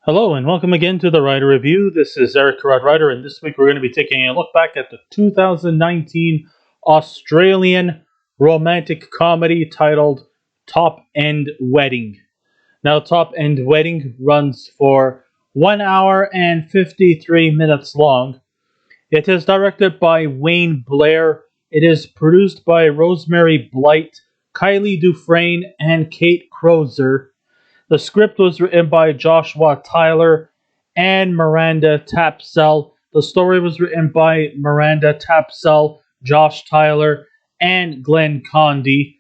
Hello and welcome again to the Writer Review. This is Eric Carrad Writer, and this week we're going to be taking a look back at the 2019 Australian romantic comedy titled Top End Wedding. Now, Top End Wedding runs for 1 hour and 53 minutes long. It is directed by Wayne Blair. It is produced by Rosemary Blight, Kylie Dufresne, and Kate Crozer. The script was written by Joshua Tyler and Miranda Tapsell. The story was written by Miranda Tapsell, Josh Tyler, and Glenn Condy.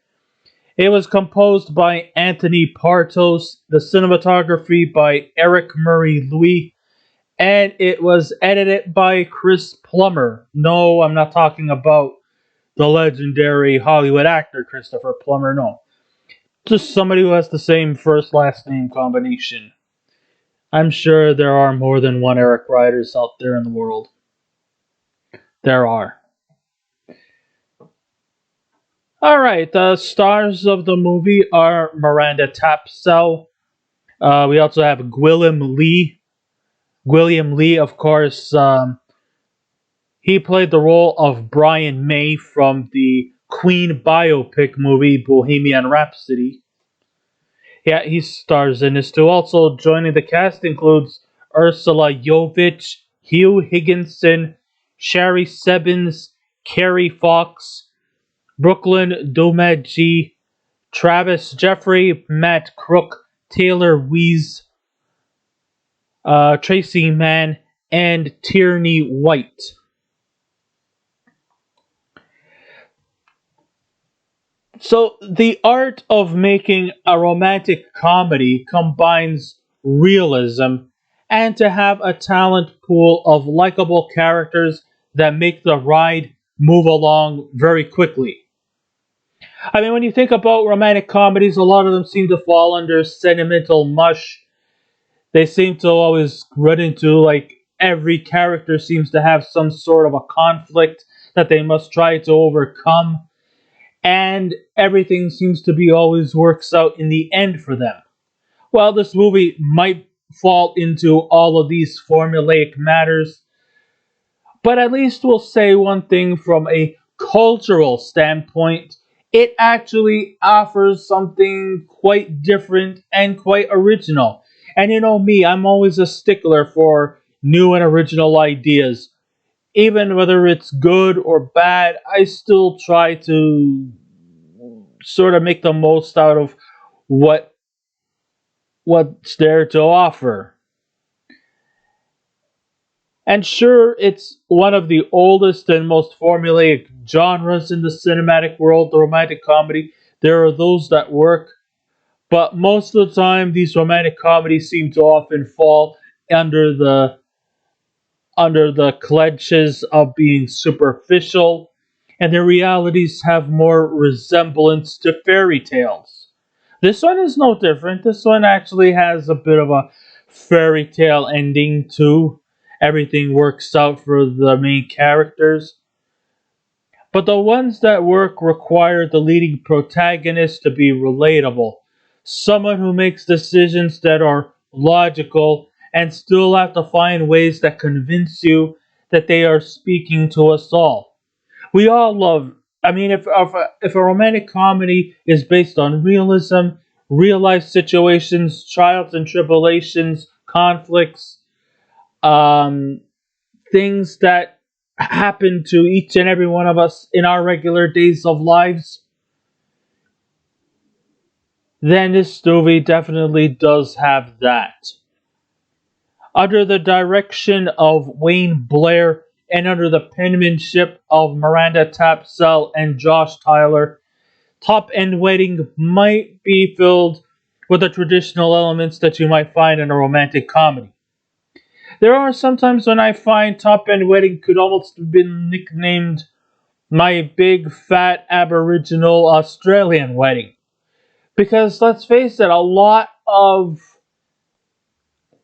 It was composed by Anthony Partos, the cinematography by Eric Murray Louis, and it was edited by Chris Plummer. No, I'm not talking about the legendary Hollywood actor Christopher Plummer, no. Just somebody who has the same first last name combination. I'm sure there are more than one Eric Riders out there in the world. There are. Alright, the stars of the movie are Miranda Tapsell. We also have Gwilym Lee. Gwilym Lee, of course, he played the role of Brian May from the Queen biopic movie Bohemian Rhapsody. Yeah, he stars in this too. Also joining the cast includes Ursula Yovich, Huw Higginson, Shari Sebbens, Kerry Fox, Brooklyn Doomadgee, Travis Jeffery, Matt Crook, Taylor Wiese, Tracy Mann, and Tierney White. So, the art of making a romantic comedy combines realism and to have a talent pool of likable characters that make the ride move along very quickly. I mean, when you think about romantic comedies, a lot of them seem to fall under sentimental mush. They seem to always run into, like, every character seems to have some sort of a conflict that they must try to overcome, and everything seems to be always works out in the end for them. Well, this movie might fall into all of these formulaic matters, but at least we'll say one thing from a cultural standpoint. It actually offers something quite different and quite original. And you know me, I'm always a stickler for new and original ideas. Even whether it's good or bad, I still try to sort of make the most out of what what's there to offer. And sure, it's one of the oldest and most formulaic genres in the cinematic world, the romantic comedy. There are those that work, but most of the time, these romantic comedies seem to often fall under the clutches of being superficial, and their realities have more resemblance to fairy tales. This one is no different. This one actually has a bit of a fairy tale ending too. Everything works out for the main characters. But the ones that work require the leading protagonist to be relatable. Someone who makes decisions that are logical and still have to find ways that convince you that they are speaking to us all. We all love, I mean, if a romantic comedy is based on realism, real life situations, trials and tribulations, conflicts, um, things that happen to each and every one of us in our regular days of lives, then this movie definitely does have that. Under the direction of Wayne Blair and under the penmanship of Miranda Tapsell and Josh Tyler, Top End Wedding might be filled with the traditional elements that you might find in a romantic comedy. There are some times when I find Top End Wedding could almost have been nicknamed My Big Fat Aboriginal Australian Wedding. Because let's face it, a lot of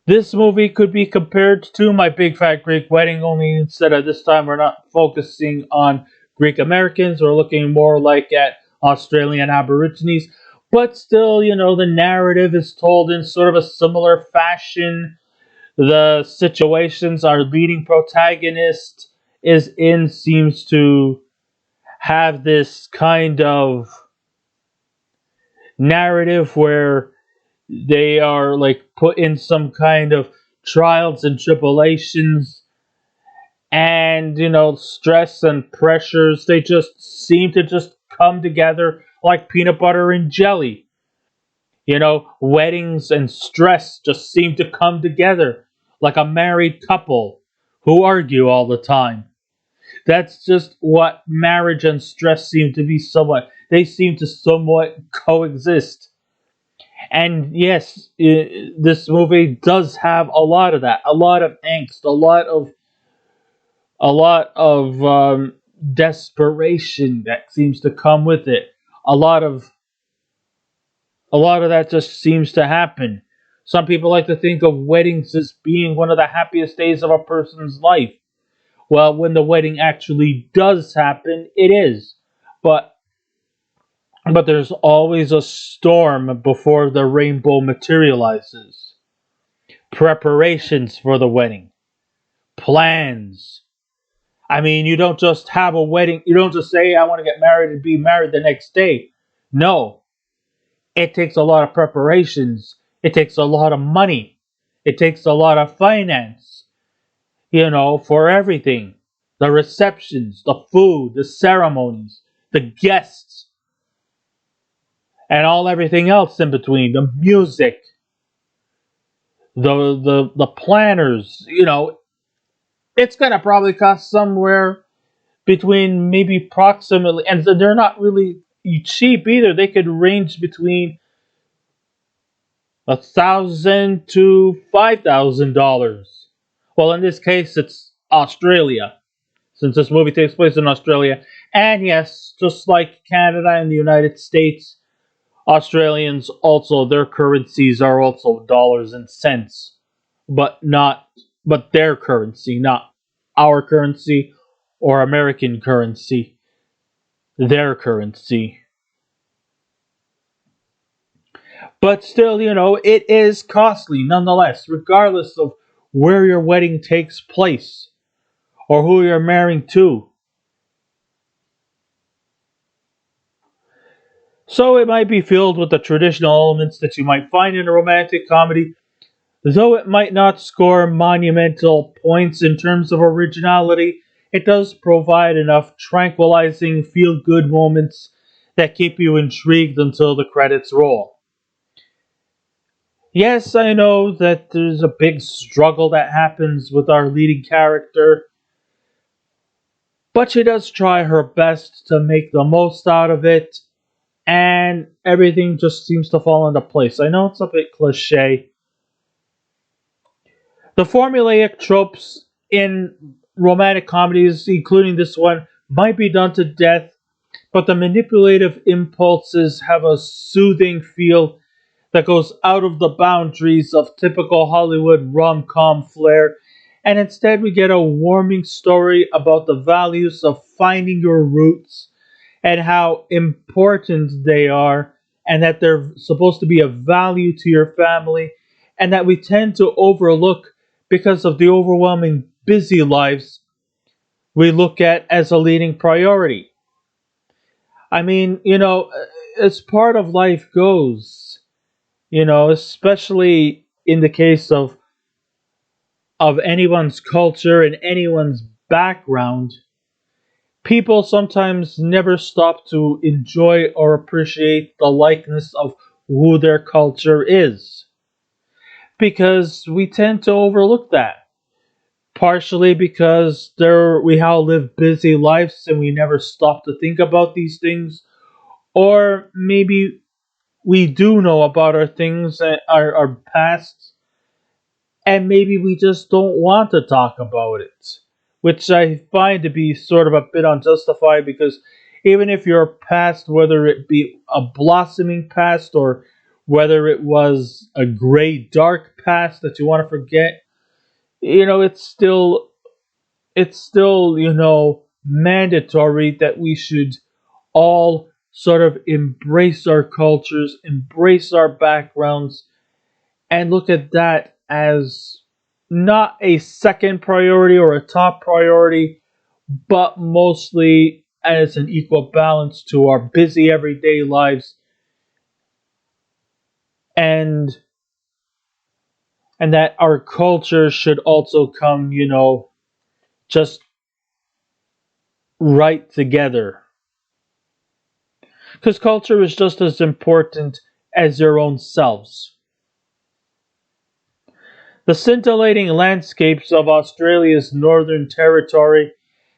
this movie could be compared to My Big Fat Greek Wedding, only instead of this time we're not focusing on Greek Americans, we're looking more like at Australian Aborigines. But still, the narrative is told in sort of a similar fashion. the situations our leading protagonist is in seems to have this kind of narrative where they are like put in some kind of trials and tribulations and stress and pressures. They just seem to just come together like peanut butter and jelly. Weddings and stress just seem to come together like a married couple who argue all the time. That's just what marriage and stress seem to be. Somewhat they seem to somewhat coexist. And yes, this movie does have a lot of that, a lot of angst, a lot of desperation that seems to come with it. A lot of a lot of that just seems to happen. Some people like to think of weddings as being one of the happiest days of a person's life. Well, when the wedding actually does happen, it is. But there's always a storm before the rainbow materializes. Preparations for the wedding, plans. I mean, you don't just have a wedding. You don't just say, I want to get married and be married the next day. No, it takes a lot of preparations. It takes a lot of money. It takes a lot of finance, for everything. The receptions, the food, the ceremonies, the guests, and all everything else in between. The music, the planners, it's gonna probably cost somewhere between maybe approximately, and they're not really cheap either. They could range between 1,000 to $5,000. Well, in this case, it's Australia, since this movie takes place in Australia. And yes, just like Canada and the United States, Australians also their currencies are also dollars and cents, but not but their currency, not our currency or American currency, their currency. But still, it is costly nonetheless, regardless of where your wedding takes place or who you're marrying to. So it might be filled with the traditional elements that you might find in a romantic comedy, though it might not score monumental points in terms of originality. It does provide enough tranquilizing, feel good moments that keep you intrigued until the credits roll. Yes, I know that there's a big struggle that happens with our leading character, but she does try her best to make the most out of it, and everything just seems to fall into place. I know it's a bit cliche. The formulaic tropes in romantic comedies, including this one, might be done to death, but the manipulative impulses have a soothing feel that goes out of the boundaries of typical Hollywood rom com flair, and instead we get a warming story about the values of finding your roots and how important they are, and that they're supposed to be of value to your family, and that we tend to overlook because of the overwhelming busy lives we look at as a leading priority. I mean, as part of life goes, especially in the case of anyone's culture and anyone's background, people sometimes never stop to enjoy or appreciate the likeness of who their culture is because we tend to overlook that. Partially because we all live busy lives and we never stop to think about these things, or maybe we do know about our things, our past, and maybe we just don't want to talk about it, which I find to be sort of a bit unjustified because even if your past, whether it be a blossoming past or whether it was a gray, dark past that you want to forget, it's still mandatory that we should all sort of embrace our cultures, embrace our backgrounds, and look at that as not a second priority or a top priority, but mostly as an equal balance to our busy everyday lives, and that our culture should also come, just right together. Because culture is just as important as your own selves. The scintillating landscapes of Australia's Northern Territory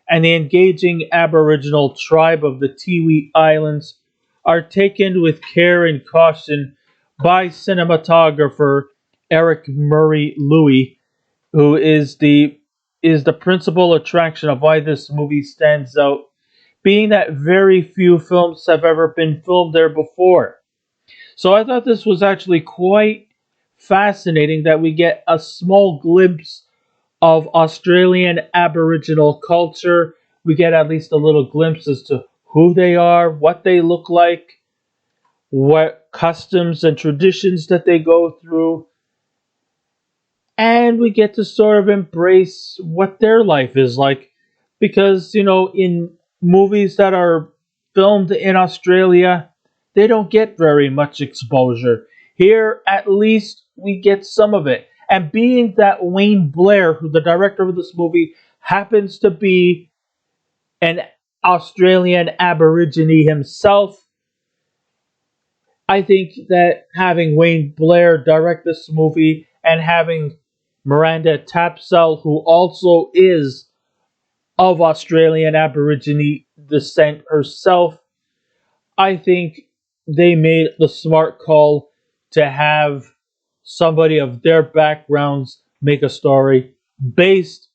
and the engaging Aboriginal tribe of the Tiwi Islands are taken with care and caution by cinematographer Eric Murray Louis, who is the principal attraction of why this movie stands out, being that very few films have ever been filmed there before. So I thought this was actually quite fascinating that we get a small glimpse of Australian Aboriginal culture. We get at least a little glimpse as to who they are, what they look like, what customs and traditions that they go through, and we get to sort of embrace what their life is like. Because, in movies that are filmed in Australia, they don't get very much exposure. Here, at least, we get some of it. And being that Wayne Blair, who the director of this movie, happens to be an Australian Aborigine himself, I think that having Wayne Blair direct this movie and having Miranda Tapsell, who also is of Australian Aborigine descent herself, I think they made the smart call to have somebody of their backgrounds make a story based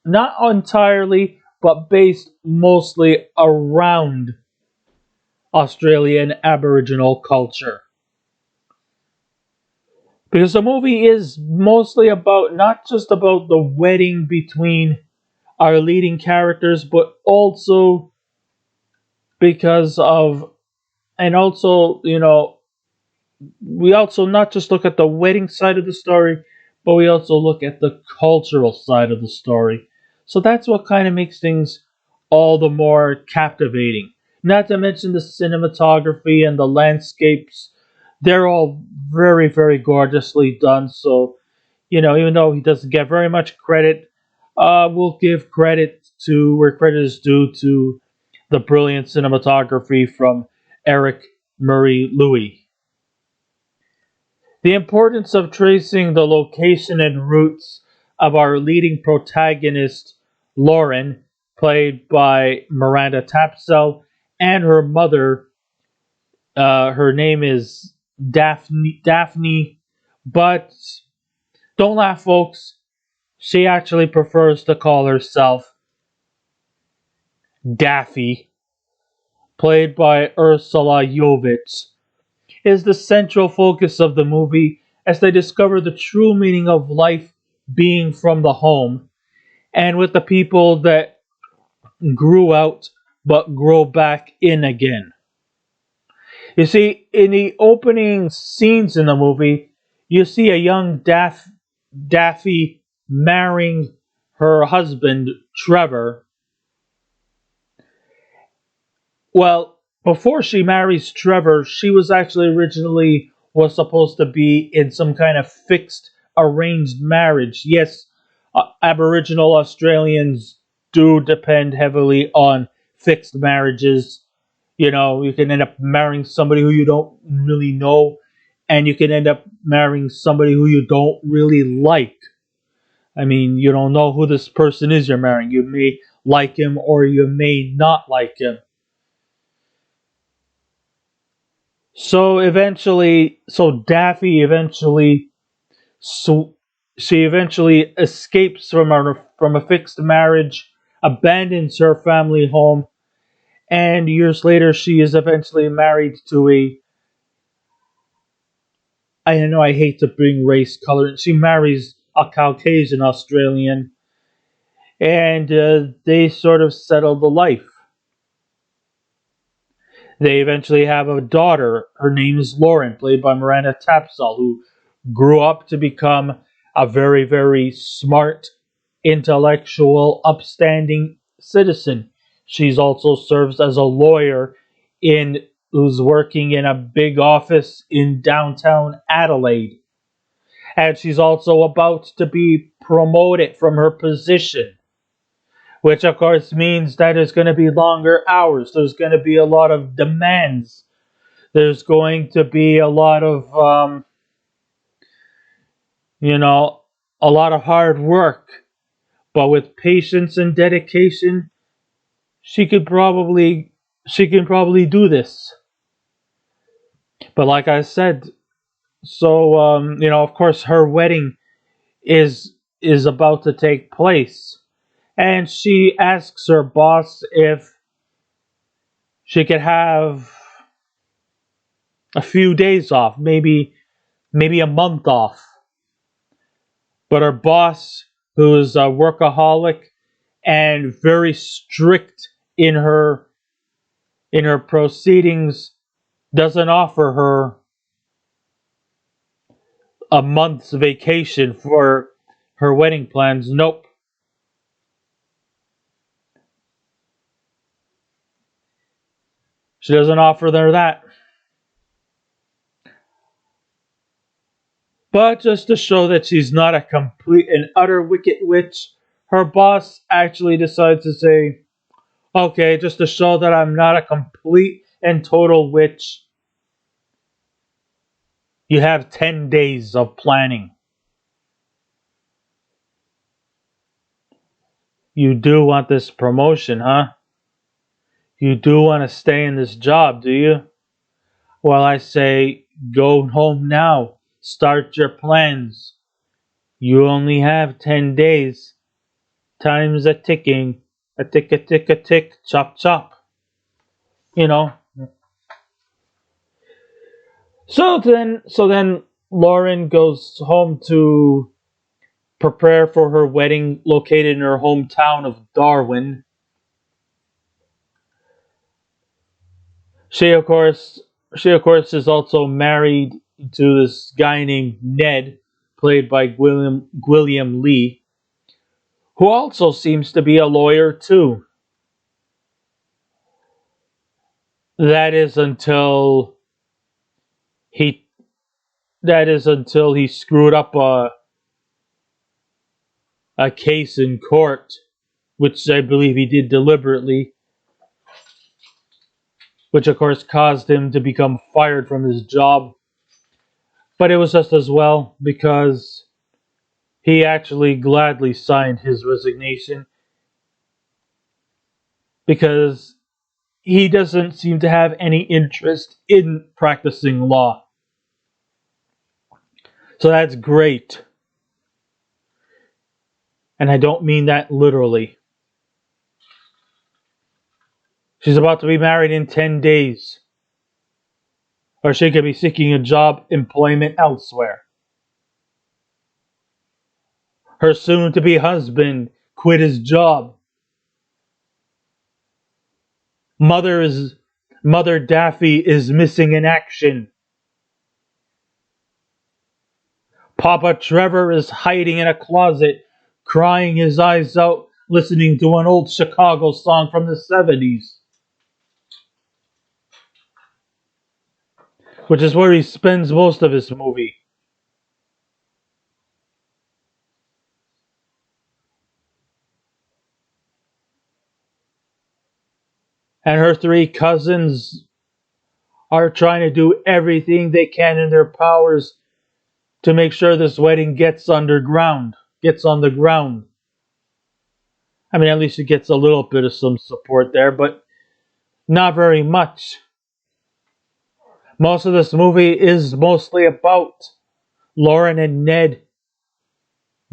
not entirely, but based mostly around Australian Aboriginal culture. Because the movie is mostly about not just about the wedding between our leading characters, but also because of, and also, we also not just look at the wedding side of the story, but we also look at the cultural side of the story. So that's what kind of makes things all the more captivating. Not to mention the cinematography and the landscapes. They're all very, very gorgeously done. So, even though he doesn't get very much credit, we'll give credit to where credit is due to the brilliant cinematography from Eric Murray Louis. The importance of tracing the location and roots of our leading protagonist, Lauren, played by Miranda Tapsell, and her mother, her name is Daphne, but don't laugh, folks. She actually prefers to call herself Daffy, played by Ursula Yovich, is the central focus of the movie as they discover the true meaning of life being from the home and with the people that grew out but grow back in again. You see, in the opening scenes in the movie, you see a young Daffy marrying her husband, Trevor. Well, before she marries Trevor, she was actually originally was supposed to be in some kind of fixed arranged marriage. Yes, Aboriginal Australians do depend heavily on fixed marriages. You can end up marrying somebody who you don't really know, and you can end up marrying somebody who you don't really like. I mean, you don't know who this person is you're marrying. You may like him or you may not like him. So Daffy eventually, so she eventually escapes from a fixed marriage, abandons her family home, and years later she is eventually married to a. I know I hate to bring race color. She marries a Caucasian Australian, and they sort of settle the life. They eventually have a daughter. Her name is Lauren, played by Miranda Tapsell, who grew up to become a very, very smart, intellectual, upstanding citizen. She's also serves as a lawyer in who's working in a big office in downtown Adelaide. And she's also about to be promoted from her position, which of course means that there's going to be longer hours. There's going to be a lot of demands. There's going to be a lot of, you know, a lot of hard work. But with patience and dedication, she could probably, she can probably do this. But like I said, so of course, her wedding is about to take place, and she asks her boss if she could have a few days off, maybe a month off. But her boss, who is a workaholic and very strict in her proceedings, doesn't offer her a month's vacation for her wedding plans. Nope. She doesn't offer her that. But just to show that she's not a complete and utter wicked witch, her boss actually decides to say, okay, just to show that I'm not a complete and total witch, you have 10 days of planning. You do want this promotion, huh? You do want to stay in this job, do you? Well, I say, go home now. Start your plans. You only have 10 days. Time's a ticking. A tick, a tick, a tick. Chop, chop. You know. So then Lauren goes home to prepare for her wedding located in her hometown of Darwin. She of course is also married to this guy named Ned, played by Gwilym Lee, who also seems to be a lawyer too. That is until he screwed up a case in court, which I believe he did deliberately, which of course caused him to become fired from his job. But it was just as well because he actually gladly signed his resignation because he doesn't seem to have any interest in practicing law. So that's great. And I don't mean that literally. She's about to be married in 10 days. Or she could be seeking a job employment elsewhere. Her soon to be husband quit his job. Mother Daffy is missing in action. Papa Trevor is hiding in a closet, crying his eyes out, listening to an old Chicago song from the 70s. Which is where he spends most of his movie. And her three cousins are trying to do everything they can in their powers to make sure this wedding gets underground, gets on the ground. I mean, at least it gets a little bit of some support there, but not very much. Most of this movie is mostly about Lauren and Ned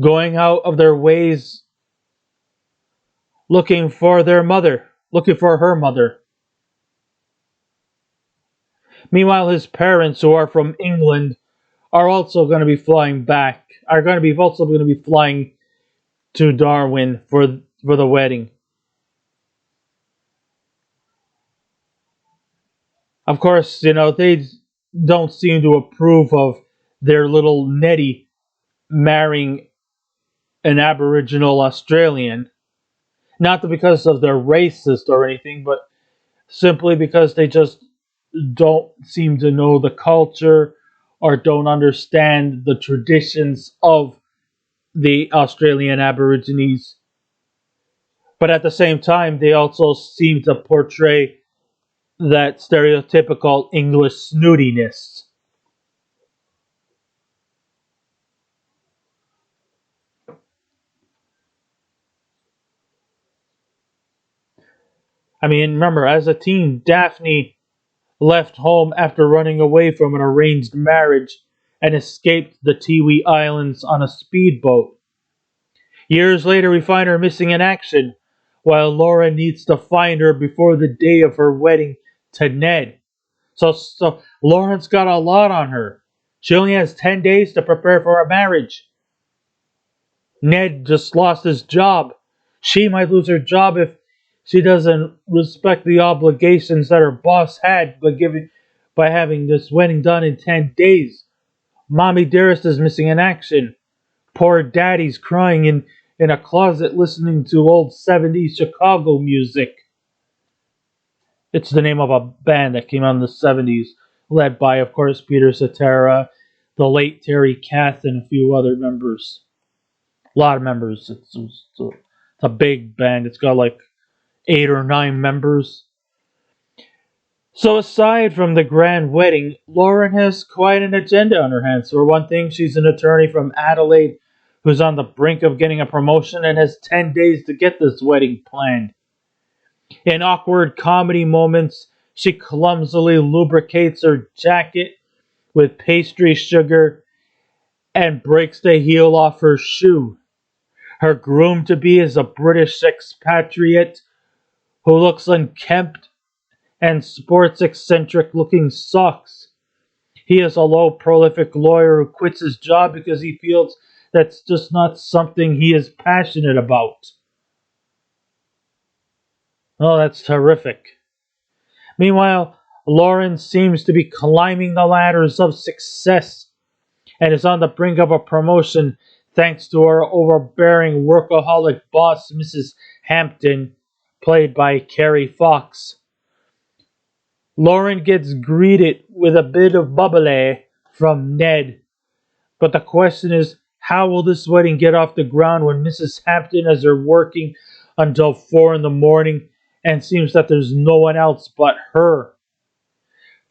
going out of their ways looking for their mother, looking for her mother. Meanwhile, his parents, who are from England, are also going to be flying back. Are going to be also going to be flying to Darwin for the wedding. Of course, they don't seem to approve of their little Nettie marrying an Aboriginal Australian. Not because of they're racist or anything, but simply because they just don't seem to know the culture or don't understand the traditions of the Australian Aborigines. But at the same time, they also seem to portray that stereotypical English snootiness. I mean, remember, as a teen, Daphne left home after running away from an arranged marriage and escaped the Tiwi Islands on a speedboat. Years later, we find her missing in action, while Laura needs to find her before the day of her wedding to Ned. So Lauren's got a lot on her. She only has 10 days to prepare for a marriage. Ned just lost his job. She might lose her job if she doesn't respect the obligations that her boss had by having this wedding done in 10 days. Mommy Dearest is missing in action. Poor daddy's crying in a closet listening to old 70s Chicago music. It's the name of a band that came out in the 70s, led by, of course, Peter Cetera, the late Terry Kath, and a few other members. A lot of members. It's a big band. It's got like 8 or 9 members. So aside from the grand wedding, Lauren has quite an agenda on her hands. For one thing, she's an attorney from Adelaide who's on the brink of getting a promotion and has 10 days to get this wedding planned. In awkward comedy moments, she clumsily lubricates her jacket with pastry sugar and breaks the heel off her shoe. Her groom-to-be is a British expatriate who looks unkempt and sports eccentric-looking socks. He is a low, prolific lawyer who quits his job because he feels that's just not something he is passionate about. Oh, that's terrific. Meanwhile, Lauren seems to be climbing the ladders of success and is on the brink of a promotion thanks to her overbearing workaholic boss, Mrs. Hampton, played by Kerry Fox. Lauren gets greeted with a bit of bubbly from Ned, but the question is, how will this wedding get off the ground when Mrs. Hampton has her working until 4 in the morning and seems that there's no one else but her?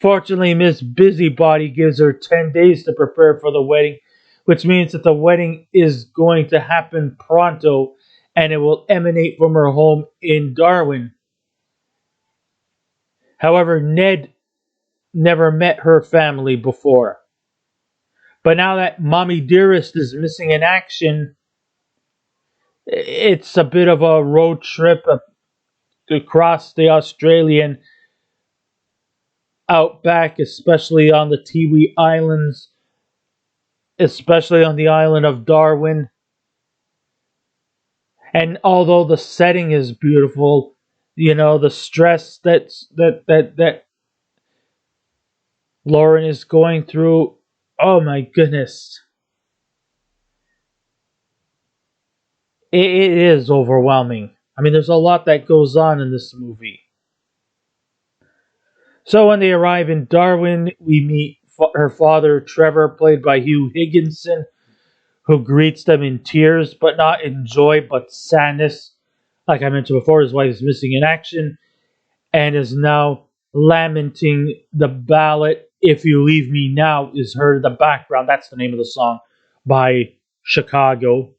Fortunately, Miss Busybody gives her 10 days to prepare for the wedding, which means that the wedding is going to happen pronto and it will emanate from her home in Darwin. However, Ned never met her family before. But now that Mommy Dearest is missing in action, it's a bit of a road trip across the Australian outback, especially on the Tiwi Islands, especially on the island of Darwin. And although the setting is beautiful, the stress that Lauren is going through, oh my goodness. It is overwhelming. I mean, there's a lot that goes on in this movie. So when they arrive in Darwin, we meet her father, Trevor, played by Huw Higginson, who greets them in tears, but not in joy, but sadness. Like I mentioned before, his wife is missing in action and is now lamenting the ballad "If You Leave Me Now" is heard in the background. That's the name of the song by Chicago.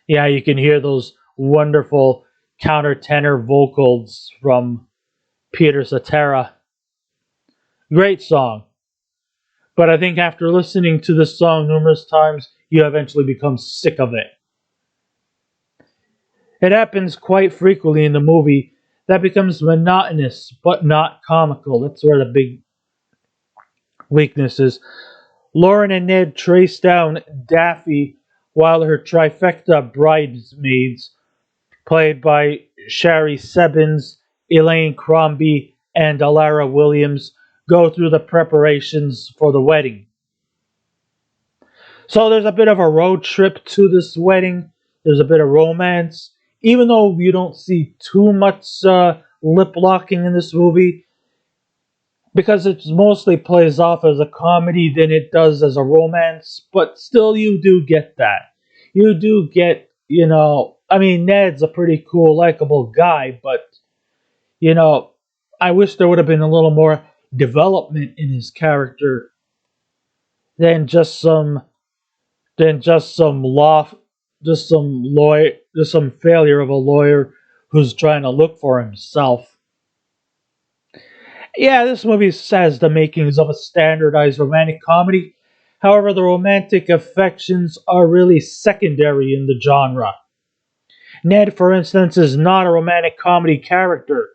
Yeah, you can hear those wonderful countertenor vocals from Peter Cetera. Great song. But I think after listening to this song numerous times, you eventually become sick of it. It happens quite frequently in the movie that becomes monotonous but not comical. That's where the big weakness is. Lauren and Ned trace down Daffy while her trifecta bridesmaids, played by Shari Sebbens, Elaine Crombie, and Alara Williams, go through the preparations for the wedding. So there's a bit of a road trip to this wedding. There's a bit of romance. Even though you don't see too much lip locking in this movie, because it mostly plays off as a comedy than it does as a romance, but still you do get that. You do get, I mean, Ned's a pretty cool, likable guy, but, you know, I wish there would have been a little more development in his character than just some than just some lawyer, just some failure of a lawyer who's trying to look for himself. Yeah, this movie has the makings of a standardized romantic comedy. However, the romantic affections are really secondary in the genre. Ned, for instance, is not a romantic comedy character.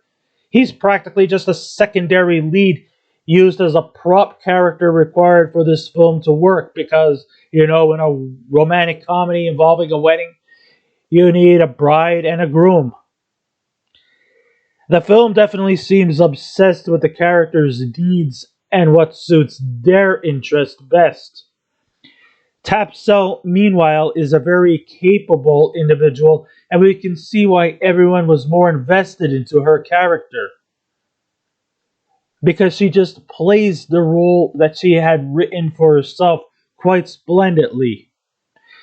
He's practically just a secondary lead used as a prop character required for this film to work because, in a romantic comedy involving a wedding, you need a bride and a groom. The film definitely seems obsessed with the characters' needs and what suits their interest best. Tapsell, meanwhile, is a very capable individual, and we can see why everyone was more invested into her character. Because she just plays the role that she had written for herself quite splendidly.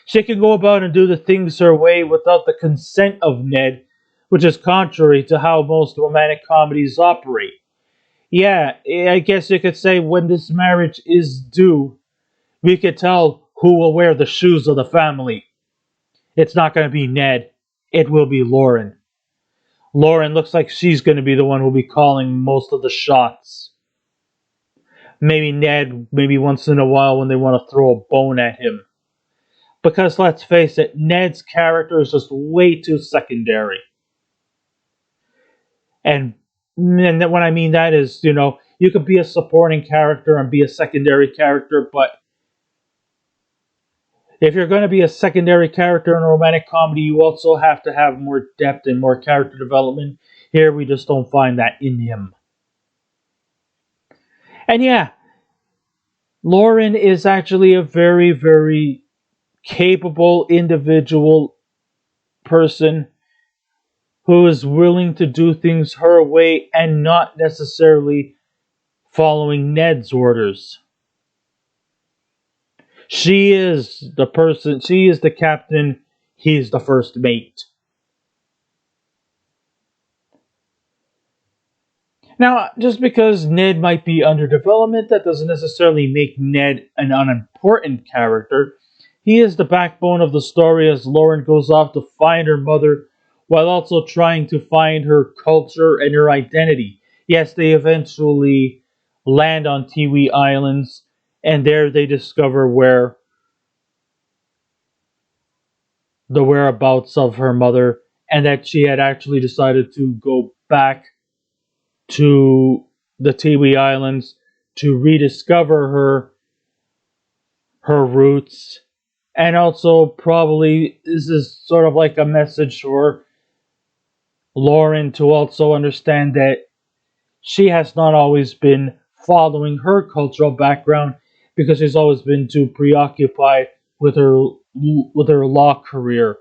She can go about and do the things her way without the consent of Ned, which is contrary to how most romantic comedies operate. Yeah, I guess you could say when this marriage is due, we could tell who will wear the shoes of the family. It's not going to be Ned, it will be Lauren. Lauren looks like she's going to be the one who'll be calling most of the shots. Maybe Ned, maybe once in a while when they want to throw a bone at him. Because let's face it, Ned's character is just way too secondary. And what I mean that is, you could be a supporting character and be a secondary character, but if you're going to be a secondary character in a romantic comedy, you also have to have more depth and more character development. Here, we just don't find that in him. And yeah, Lauren is actually a very, very capable individual person who is willing to do things her way and not necessarily following Ned's orders. She is the person, she is the captain, he's the first mate. Now, just because Ned might be under development, that doesn't necessarily make Ned an unimportant character. He is the backbone of the story as Lauren goes off to find her mother while also trying to find her culture and her identity. Yes, they eventually land on Tiwi Islands, and there they discover where the whereabouts of her mother, and that she had actually decided to go back to the Tiwi Islands to rediscover her roots, and also probably this is sort of like a message for Lauren to also understand that she has not always been following her cultural background because she's always been too preoccupied with her law career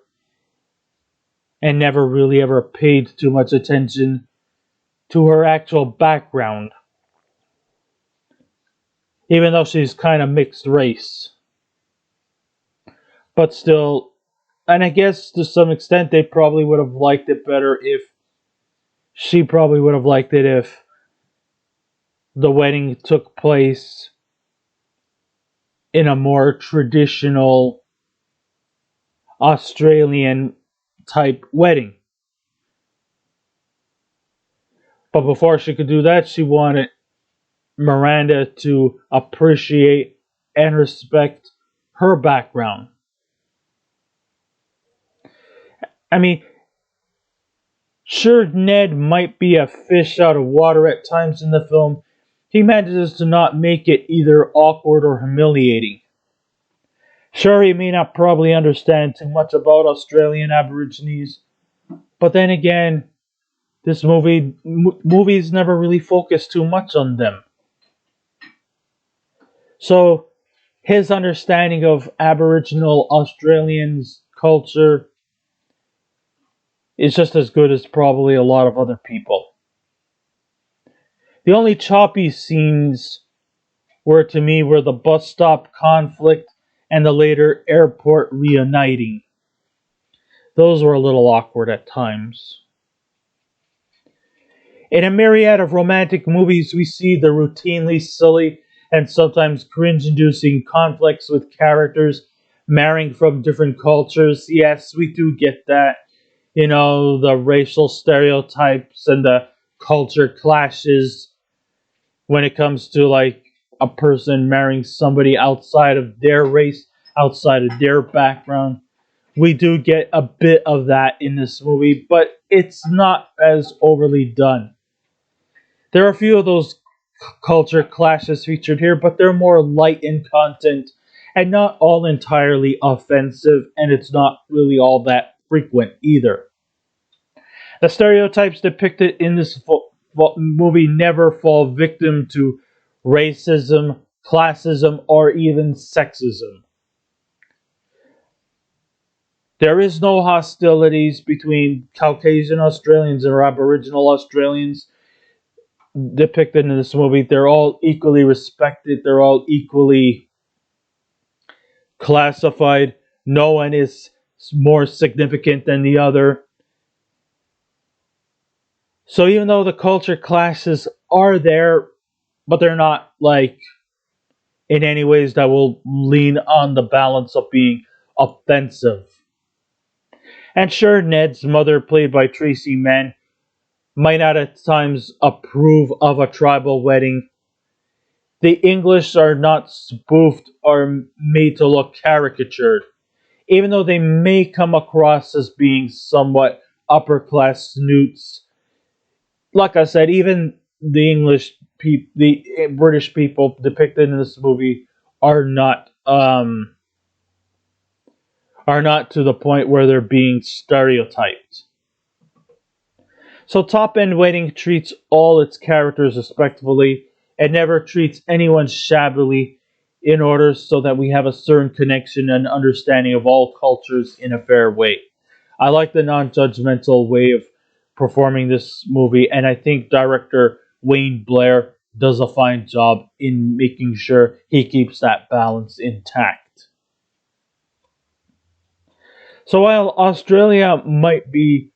and never really ever paid too much attention to her actual background, even though she's kind of mixed race. But still, and I guess to some extent they probably would have liked it better if she probably would have liked it if the wedding took place in a more traditional Australian type wedding. But before she could do that, she wanted Miranda to appreciate and respect her background. I mean, sure, Ned might be a fish out of water at times in the film. He manages to not make it either awkward or humiliating. Sure, he may not probably understand too much about Australian Aborigines, but then again, this movies never really focus too much on them. So His understanding of Aboriginal Australians' culture is just as good as probably a lot of other people. The only choppy scenes to me were the bus stop conflict and the later airport reuniting. Those were a little awkward at times. In a myriad of romantic movies, we see the routinely silly and sometimes cringe inducing conflicts with characters marrying from different cultures. Yes, we do get that. The racial stereotypes and the culture clashes when it comes to like a person marrying somebody outside of their race, outside of their background. We do get a bit of that in this movie, but it's not as overly done. There are a few of those culture clashes featured here, but they're more light in content and not all entirely offensive, and it's not really all that frequent either. The stereotypes depicted in this movie never fall victim to racism, classism, or even sexism. There is no hostilities between Caucasian Australians or Aboriginal Australians depicted in this movie. They're all equally respected, they're all equally classified. No one is more significant than the other. So even though the culture clashes are there, but they're not like in any ways that will lean on the balance of being offensive. And sure, Ned's mother, played by Tracy Mann, might not at times approve of a tribal wedding. The English are not spoofed or made to look caricatured, even though they may come across as being somewhat upper class snoots. Like I said, even the British people depicted in this movie are not to the point where they're being stereotyped. So Top End Wedding treats all its characters respectfully and never treats anyone shabbily in order so that we have a certain connection and understanding of all cultures in a fair way. I like the non-judgmental way of performing this movie, and I think director Wayne Blair does a fine job in making sure he keeps that balance intact. So while Australia might be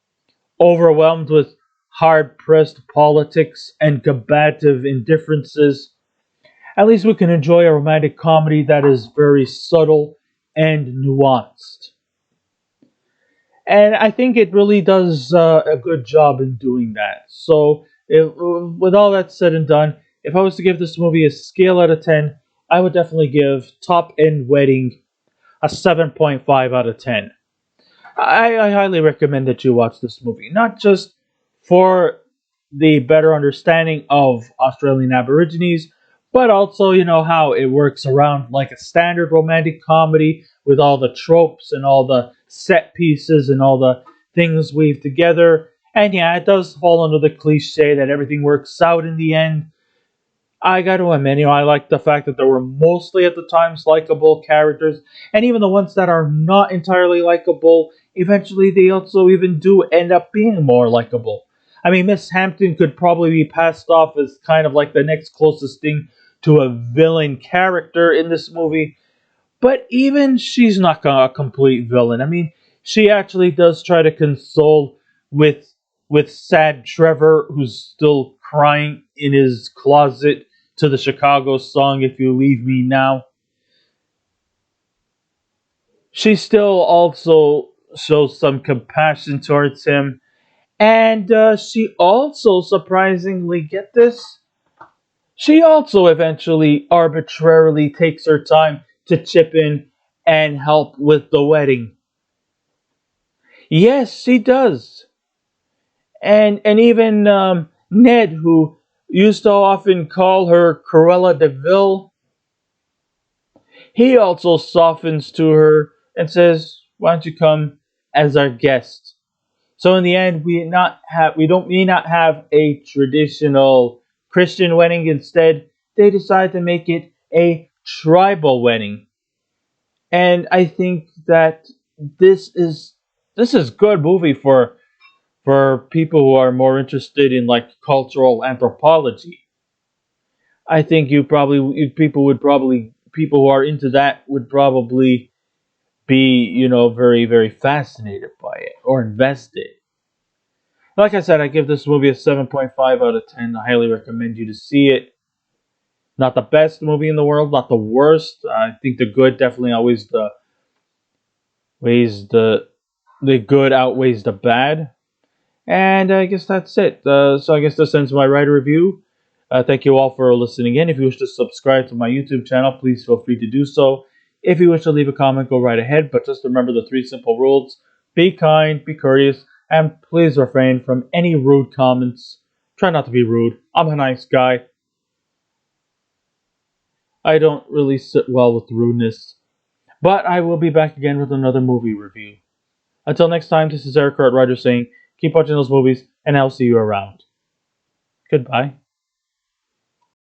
overwhelmed with hard pressed politics and combative indifferences, at least we can enjoy a romantic comedy that is very subtle and nuanced. And I think it really does a good job in doing that. So, with all that said and done, if I was to give this movie a scale out of 10, I would definitely give Top End Wedding a 7.5 out of 10. I highly recommend that you watch this movie, not just for the better understanding of Australian Aborigines, but also, how it works around like a standard romantic comedy with all the tropes and all the set pieces and all the things weaved together. And yeah, it does fall under the cliche that everything works out in the end. I got to admit, I like the fact that there were mostly at the times likable characters, and even the ones that are not entirely likable, eventually they also even do end up being more likable. I mean, Miss Hampton could probably be passed off as kind of like the next closest thing to a villain character in this movie, but even she's not a complete villain. I mean, she actually does try to console with sad Trevor, who's still crying in his closet to the Chicago song "If You Leave Me Now." She still also shows some compassion towards him, and she also surprisingly, get this, she also eventually arbitrarily takes her time to chip in and help with the wedding. Yes, she does. And even Ned, who used to often call her Cruella de Vil, he also softens to her and says, "Why don't you come as our guest?" So in the end, we don't may not have a traditional Christian wedding. Instead, they decide to make it a tribal wedding. And I think that this is this is good movie for people who are more interested in like cultural anthropology. I think people who are into that would probably be, very, very fascinated by it or invested. Like I said, I give this movie a 7.5 out of 10. I highly recommend you to see it. Not the best movie in the world, not the worst. I think the good definitely always weighs the good outweighs the bad. And I guess that's it. So I guess this ends my writer review. Thank you all for listening in. If you wish to subscribe to my YouTube channel, please feel free to do so. If you wish to leave a comment, go right ahead. But just remember the three simple rules: be kind, be courteous, and please refrain from any rude comments. Try not to be rude. I'm a nice guy. I don't really sit well with rudeness. But I will be back again with another movie review. Until next time, this is Eric Hart Ryder saying, keep watching those movies, and I'll see you around. Goodbye.